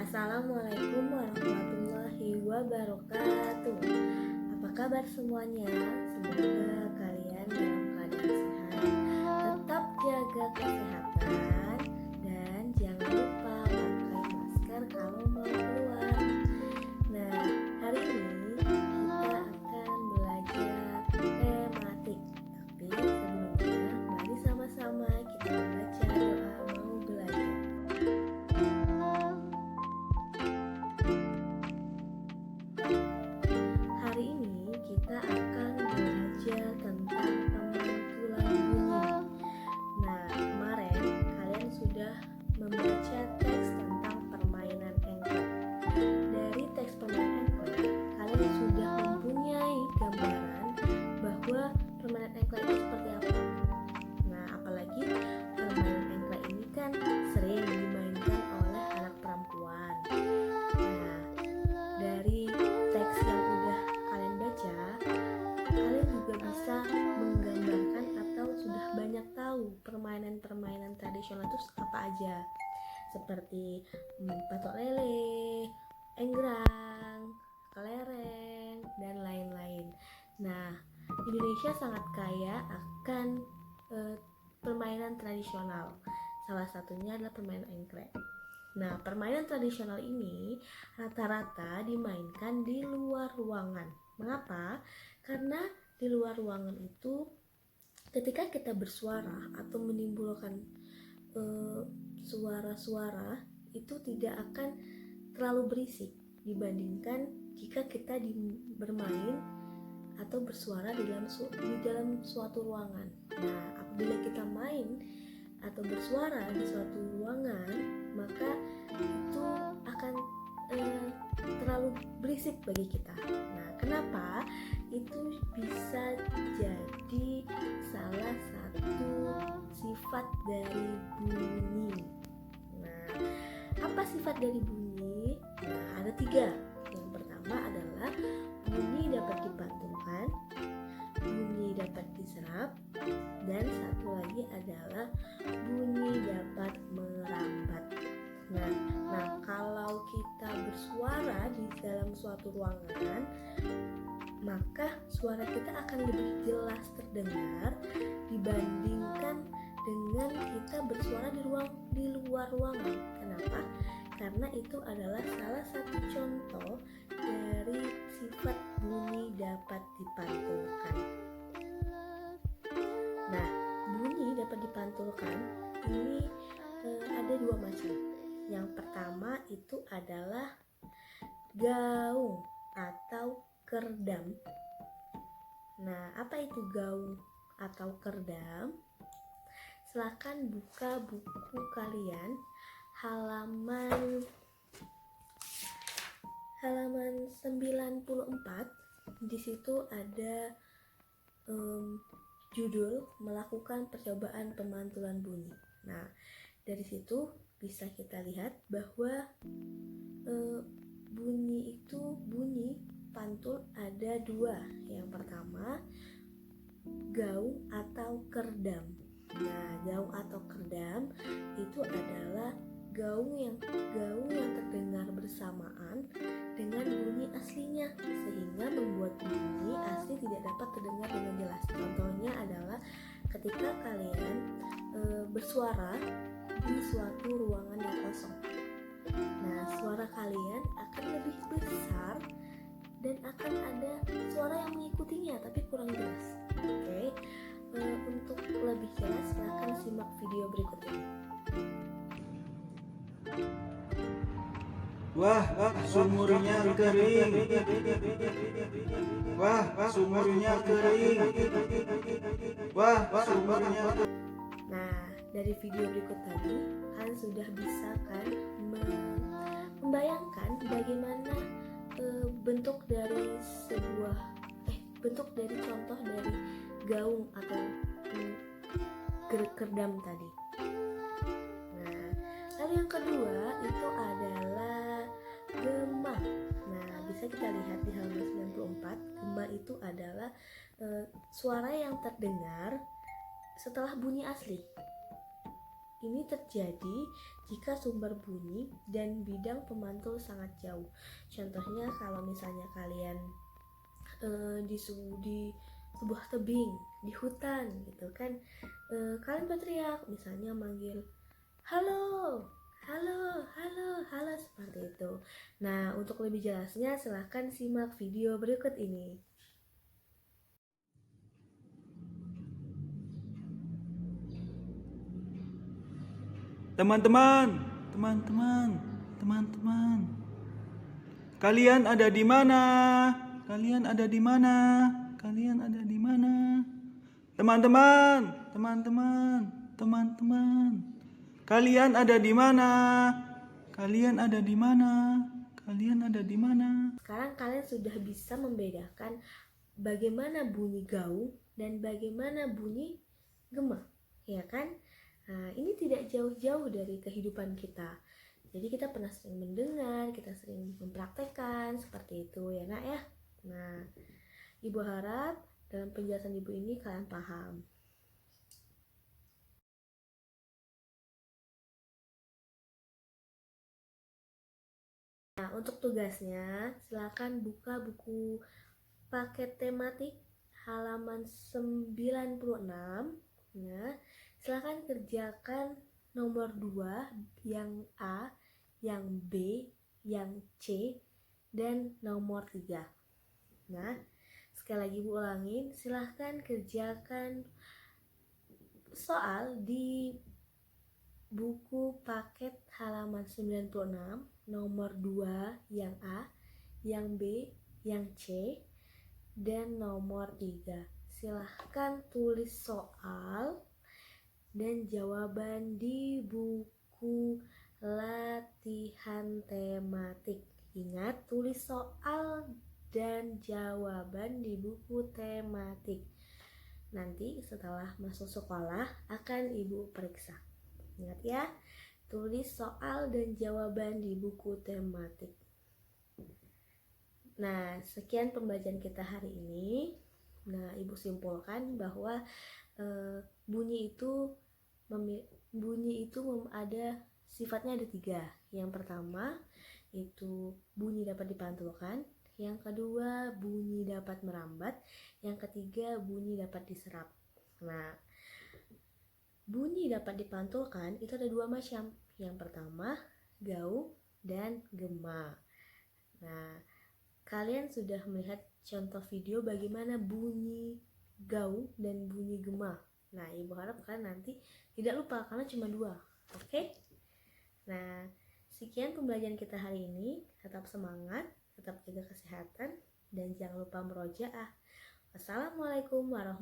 Assalamualaikum warahmatullahi wabarakatuh. Apa kabar semuanya? Semoga kalian dalam keadaan sehat. Tetap jaga kesehatan dan jangan lupa pakai masker kalau mau keluar. Nah, hari ini kita akan belajar tematik. Tapi sebelumnya, mari sama-sama kita membaca doa mau belajar. Hari ini kita akan belajar tentang pemantulan bunyi. Nah, kemarin kalian sudah membaca teks tentang permainan engklek. Dari teks permainan engklek, kalian sudah mempunyai gambaran bahwa permainan engklek itu seperti apa. Nah, apalagi permainan engklek ini kan sering dimainkan oleh anak perempuan. Nah, dari teks yang udah kalian baca, kalian juga bisa menggambarkan atau sudah banyak tahu permainan-permainan tradisional itu apa aja, seperti patok lele, enggrang, kelereng, dan lain-lain. Nah, Indonesia sangat kaya akan permainan tradisional. Salah satunya adalah permainan engklek. Nah, permainan tradisional ini rata-rata dimainkan di luar ruangan. Mengapa? Karena di luar ruangan itu ketika kita bersuara atau menimbulkan suara-suara itu tidak akan terlalu berisik dibandingkan jika kita bermain atau bersuara di dalam suatu ruangan. Nah, apabila kita main atau bersuara di suatu ruangan, maka itu akan terlalu berisik bagi kita. Nah, kenapa? Itu bisa jadi salah satu sifat dari bunyi. Nah, apa sifat dari bunyi? Nah, ada 3. Yang pertama adalah bunyi dapat dipantulkan, bunyi dapat diserap, dan satu lagi adalah bunyi dapat merambat. Nah, kalau kita bersuara di dalam suatu ruangan, maka suara kita akan lebih jelas terdengar dibandingkan dengan kita bersuara di luar ruangan. Kenapa? Karena itu adalah salah satu contoh dari sifat bunyi dapat dipantulkan. Nah, bunyi dapat dipantulkan ini ada 2 macam. Yang pertama itu adalah gaung atau kerdam. Nah, apa itu gaung atau kerdam? Silakan buka buku kalian halaman 94. Di situ ada judul melakukan percobaan pemantulan bunyi. Nah, dari situ bisa kita lihat bahwa bunyi pantul ada 2. Yang pertama gaung atau kerdam. Nah, gaung atau kerdam itu adalah gaung yang terdengar bersamaan dengan bunyi aslinya, sehingga membuat bunyi asli tidak dapat terdengar dengan jelas. Contohnya adalah ketika kalian bersuara di suatu ruangan yang kosong. Nah, suara kalian akan lebih besar dan akan ada suara yang mengikutinya tapi kurang jelas. Oke. Untuk lebih jelas silahkan simak video berikut ini. Wah, sumurnya kering. Wah, sumurnya kering. Wah, sumurnya kering. Nah, dari video berikut tadi kalian sudah bisa kan membayangkan bagaimana bentuk dari contoh dari gaung atau kerdam tadi. Nah, lalu yang kedua itu adalah gema. Nah, bisa kita lihat di halaman 94. Gema itu adalah suara yang terdengar setelah bunyi asli. ini terjadi jika sumber bunyi dan bidang pemantul sangat jauh. Contohnya kalau misalnya kalian di sebuah tebing, di hutan gitu kan, kalian berteriak, misalnya manggil halo, halo, halo, halo, seperti itu. Nah, untuk lebih jelasnya silahkan simak video berikut ini. Teman-teman, kalian ada di mana? Kalian ada di mana? Kalian ada di mana? Teman-teman, kalian ada di mana? Kalian ada di mana? Kalian ada di mana? Sekarang kalian sudah bisa membedakan bagaimana bunyi gaung dan bagaimana bunyi gema, ya kan? Nah, ini tidak jauh-jauh dari kehidupan kita. Jadi kita pernah sering mendengar, kita sering mempraktekkan seperti itu ya nak ya. Nah, Ibu harap dalam penjelasan Ibu ini kalian paham. Nah, untuk tugasnya silakan buka buku paket tematik halaman 96. Nah, silakan kerjakan nomor 2 yang A, yang B, yang C, dan nomor 3. Nah, sekali lagi Ibu ulangin, silahkan kerjakan soal di buku paket halaman 96 nomor 2 yang A, yang B, yang C, dan nomor 3. Silahkan tulis soal dan jawaban di buku latihan tematik. Ingat, tulis soal dan jawaban di buku tematik. Nanti setelah masuk sekolah akan Ibu periksa. Ingat ya, tulis soal dan jawaban di buku tematik. Nah, sekian pembelajaran kita hari ini. Nah, Ibu simpulkan bahwa bunyi itu ada sifatnya ada 3. Yang pertama itu bunyi dapat dipantulkan, yang kedua bunyi dapat merambat, yang ketiga bunyi dapat diserap. Nah, bunyi dapat dipantulkan itu ada 2 macam. Yang pertama gaung dan gema. Nah, kalian sudah melihat contoh video bagaimana bunyi gaung dan bunyi gema. Nah, Ibu harap kalian nanti tidak lupa karena cuma 2. Oke? Nah, sekian pembelajaran kita hari ini. Tetap semangat, tetap jaga kesehatan, dan jangan lupa merojaah. Wassalamualaikum warahmatullahi wabarakatuh.